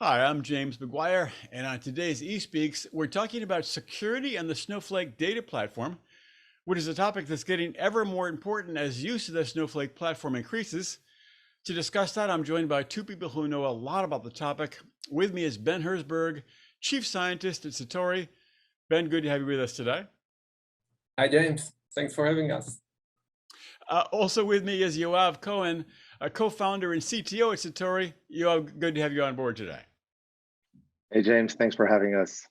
Hi, I'm James McGuire, and on today's eSpeaks, we're talking about security and the Snowflake data platform, which is a topic that's getting ever more important as use of the Snowflake platform increases. To discuss that, I'm joined by two people who know a lot about the topic. With me is Ben Herzberg, Chief Scientist at Satori. Ben, good to have you with us today. Hi, James. Thanks for having us. Also with me is Yoav Cohen, a co-founder and CTO at Satori. Yoav, good to have you on board today. Hey, James, thanks for having us.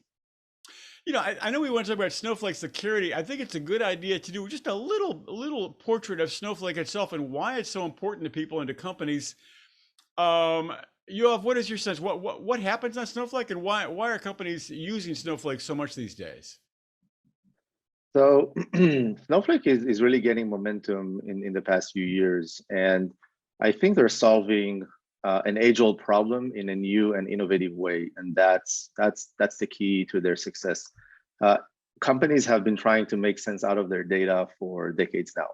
I know we want to talk about Snowflake security. I think it's a good idea to do just a little portrait of Snowflake itself and why it's so important to people and to companies. Yoav, what is your sense? What happens on Snowflake, and why are companies using Snowflake so much these days? So Snowflake is really gaining momentum in the past few years, and I think they're solving an age-old problem in a new and innovative way, and that's the key to their success. Companies have been trying to make sense out of their data for decades now,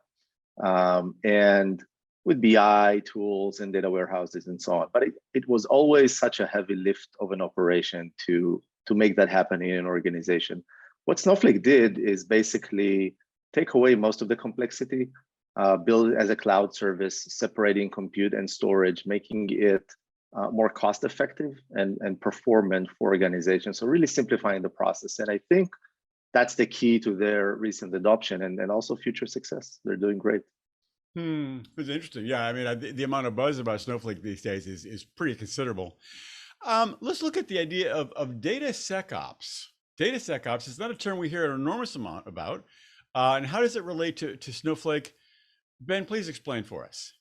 and with BI tools and data warehouses and so on. But it was always such a heavy lift of an operation to make that happen in an organization. What Snowflake did is basically take away most of the complexity, build it as a cloud service, separating compute and storage, making it more cost effective and performant for organizations. So really simplifying the process. And I think that's the key to their recent adoption and also future success. They're doing great. It's interesting. Yeah, I mean, the amount of buzz about Snowflake these days is pretty considerable. Let's look at the idea of data SecOps. Data SecOps is not a term we hear an enormous amount about. And how does it relate to Snowflake? Ben, please explain for us.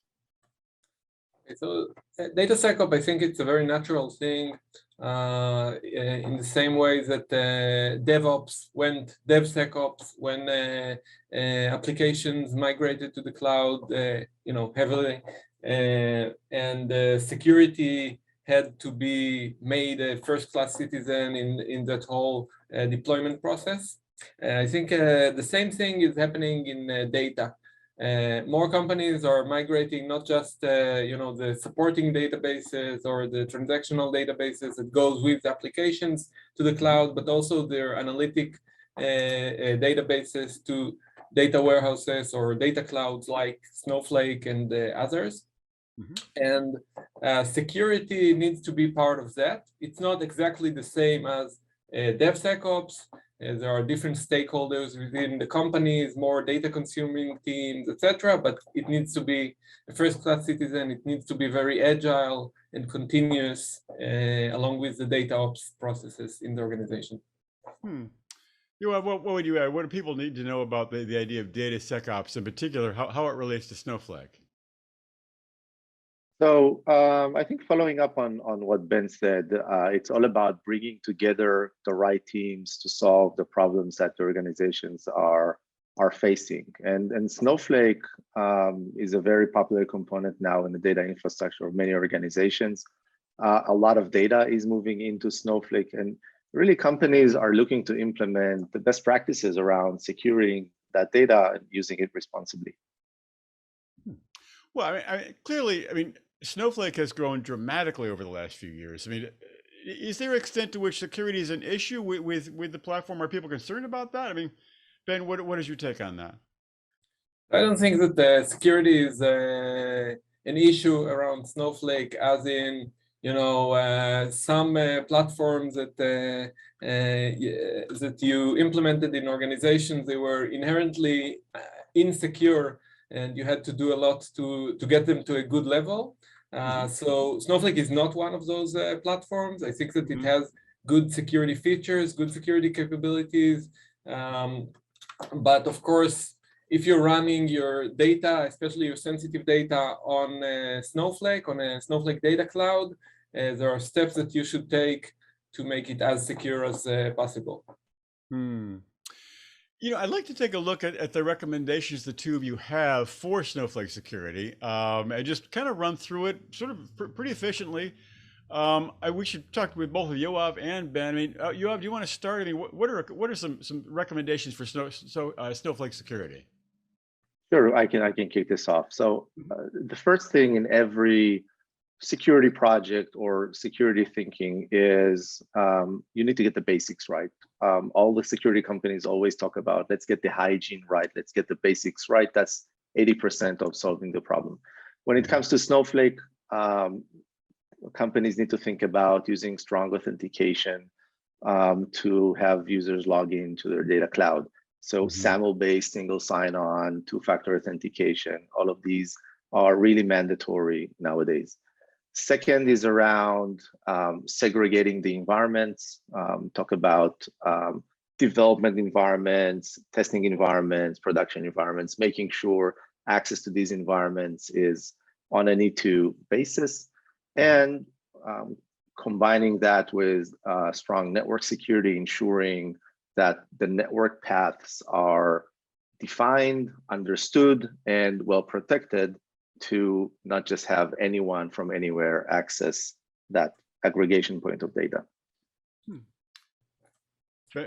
So data SecOps, I think it's a very natural thing in the same way that DevOps went DevSecOps when applications migrated to the cloud, heavily, and security had to be made a first-class citizen in that whole deployment process. I think the same thing is happening in data. More companies are migrating not just the supporting databases or the transactional databases that goes with applications to the cloud, but also their analytic databases to data warehouses or data clouds like Snowflake and others. And security needs to be part of that. It's not exactly the same as DevSecOps. There are different stakeholders within the companies, more data consuming teams, etc. But it needs to be a first-class citizen. It needs to be very agile and continuous along with the data ops processes in the organization. What would you add? What do people need to know about the idea of data SecOps in particular, how it relates to Snowflake? So I think following up on what Ben said, it's all about bringing together the right teams to solve the problems that the organizations are facing. And Snowflake is a very popular component now in the data infrastructure of many organizations. A lot of data is moving into Snowflake, and really companies are looking to implement the best practices around securing that data and using it responsibly. Well, clearly, Snowflake has grown dramatically over the last few years. Is there an extent to which security is an issue with the platform? Are people concerned about that? Ben, what is your take on that? I don't think that the security is an issue around Snowflake, as in some platforms that you implemented in organizations, they were inherently insecure, and you had to do a lot to get them to a good level. So Snowflake is not one of those platforms. I think that it has good security features, good security capabilities. But of course, if you're running your data, especially your sensitive data on Snowflake, on a Snowflake data cloud, there are steps that you should take to make it as secure as possible. I'd like to take a look at the recommendations the two of you have for Snowflake security, and just kind of run through it sort of pretty efficiently. We should talk with both of Yoav and Ben. Yoav, do you want to start? What are some recommendations for Snowflake security? Sure, I can kick this off. So the first thing in every security project or security thinking is you need to get the basics right. All the security companies always talk about, let's get the hygiene right, let's get the basics right. That's 80% of solving the problem. When it comes to Snowflake, companies need to think about using strong authentication to have users log into their data cloud. So SAML-based single sign-on, two-factor authentication, all of these are really mandatory nowadays. Second is around segregating the environments, talk about development environments, testing environments, production environments, making sure access to these environments is on a need-to basis, and combining that with strong network security, ensuring that the network paths are defined, understood, and well protected to not just have anyone from anywhere access that aggregation point of data.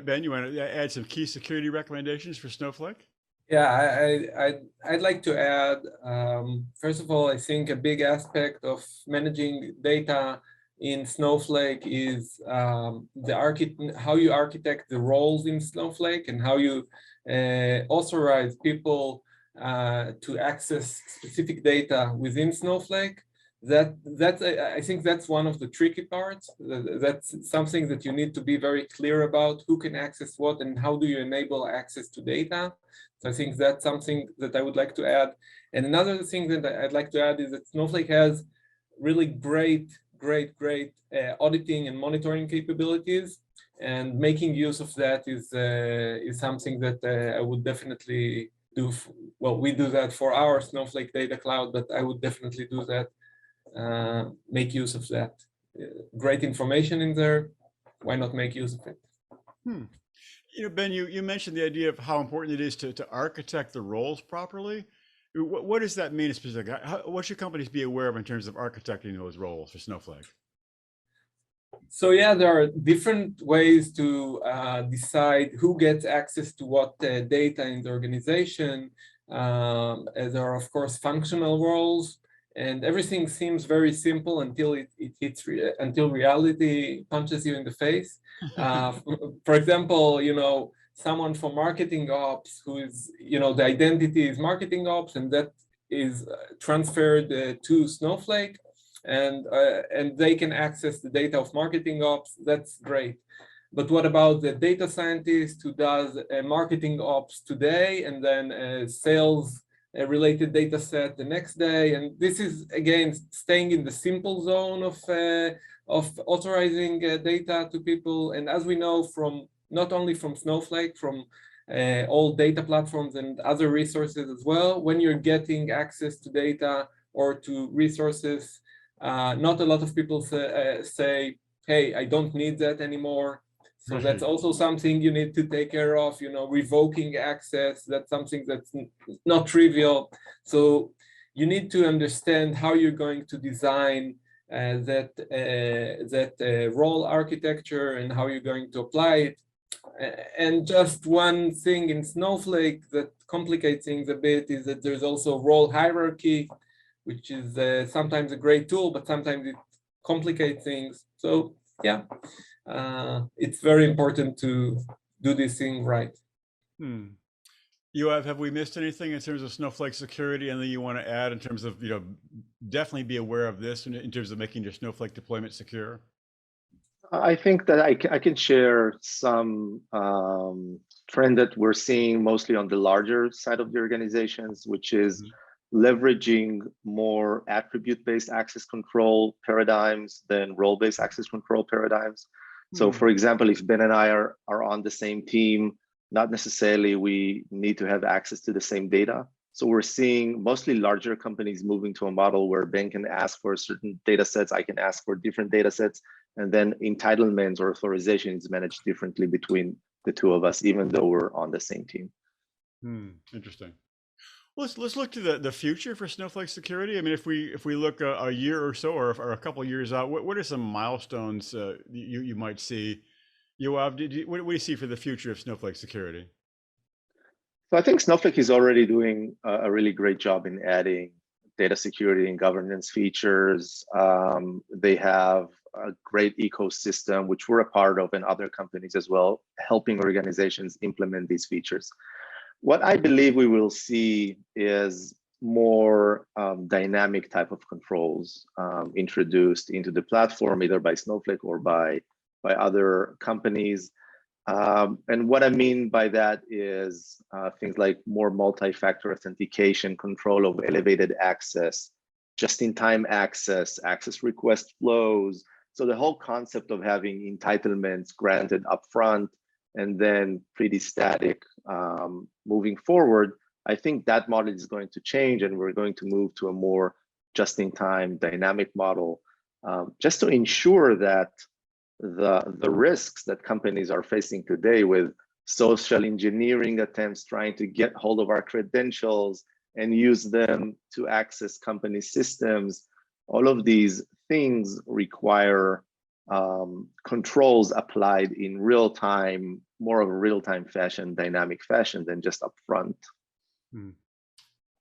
Ben, you want to add some key security recommendations for Snowflake? Yeah, I'd like to add, first of all, I think a big aspect of managing data in Snowflake is how you architect the roles in Snowflake and how you authorize people to access specific data within Snowflake. I think that's one of the tricky parts. That's something that you need to be very clear about, who can access what and how do you enable access to data. So I think that's something that I would like to add. And another thing that I'd like to add is that Snowflake has really great auditing and monitoring capabilities, and making use of that is something that I would definitely do. Well, we do that for our Snowflake data cloud, but I would definitely do that. Make use of that. Great information in there. Why not make use of it? You know, Ben, you mentioned the idea of how important it is to architect the roles properly. What does that mean specifically? What should companies be aware of in terms of architecting those roles for Snowflake? So yeah, there are different ways to decide who gets access to what data in the organization. There are, of course, functional roles, and everything seems very simple until until reality punches you in the face. For example, someone from marketing ops who is, the identity is marketing ops, and that is transferred to Snowflake, and they can access the data of marketing ops. That's great. But what about the data scientist who does marketing ops today and then sales related data set the next day? And this is, again, staying in the simple zone of authorizing data to people. And as we know from not only from Snowflake, from all data platforms and other resources as well, when you're getting access to data or to resources, not a lot of people say, hey, I don't need that anymore. So that's also something you need to take care of, revoking access. That's something that's not trivial. So you need to understand how you're going to design that role architecture and how you're going to apply it. And just one thing in Snowflake that complicates things a bit is that there's also role hierarchy, which is sometimes a great tool, but sometimes it complicates things. So yeah, it's very important to do this thing right. Yoav, have we missed anything in terms of Snowflake security? Anything you want to add in terms of, definitely be aware of this in terms of making your Snowflake deployment secure? I think that I can share some trend that we're seeing mostly on the larger side of the organizations, which is leveraging more attribute-based access control paradigms than role-based access control paradigms. So for example, if Ben and I are on the same team, not necessarily we need to have access to the same data. So we're seeing mostly larger companies moving to a model where Ben can ask for certain data sets, I can ask for different data sets, and then entitlements or authorization is managed differently between the two of us, even though we're on the same team. Interesting. Let's look to the future for Snowflake security. I mean, if we look a year or so, or a couple of years out, what are some milestones you might see? Yoav, what do you see for the future of Snowflake security? So I think Snowflake is already doing a really great job in adding data security and governance features. They have a great ecosystem, which we're a part of, and other companies as well, helping organizations implement these features. What I believe we will see is more dynamic type of controls introduced into the platform, either by Snowflake or by other companies. And what I mean by that is things like more multi-factor authentication, control of elevated access, just-in-time access, access request flows. So the whole concept of having entitlements granted upfront and then pretty static moving forward, I think that model is going to change, and we're going to move to a more just-in-time dynamic model, just to ensure that the risks that companies are facing today with social engineering attempts trying to get hold of our credentials and use them to access company systems, all of these things require controls applied in real time, more of a real-time fashion, dynamic fashion than just upfront.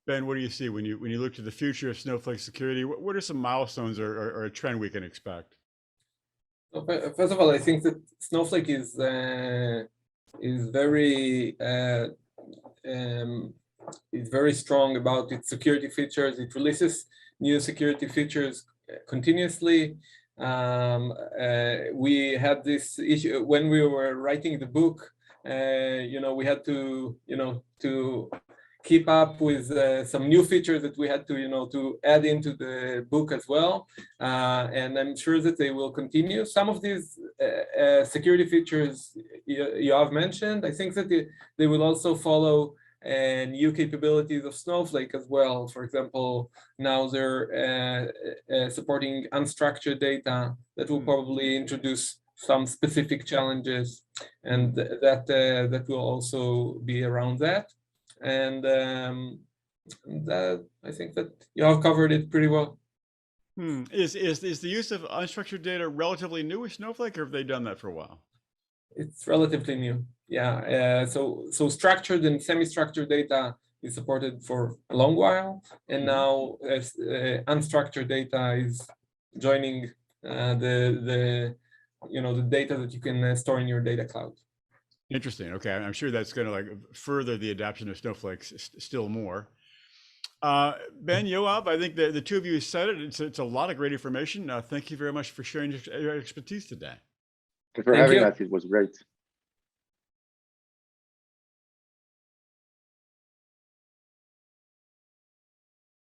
Ben, what do you see when you look to the future of Snowflake security? What are some milestones or a trend we can expect? First of all, I think that Snowflake is very strong about its security features. It releases new security features continuously. We had this issue when we were writing the book. We had to keep up with some new features that we had to add into the book as well, and I'm sure that they will continue. Some of these security features you have mentioned, I think that they will also follow new capabilities of Snowflake as well. For example, now they're supporting unstructured data that will probably introduce some specific challenges, and that will also be around that. And that, I think that you have covered it pretty well. Is the use of unstructured data relatively new with Snowflake, or have they done that for a while? It's relatively new. Yeah. So structured and semi-structured data is supported for a long while, and now unstructured data is joining the data that you can store in your data cloud. Interesting. Okay, I'm sure that's going to further the adoption of Snowflake still more. Ben, Yoav, I think the two of you said it. It's a lot of great information. Thank you very much for sharing your expertise today. Thanks for having us. It was great.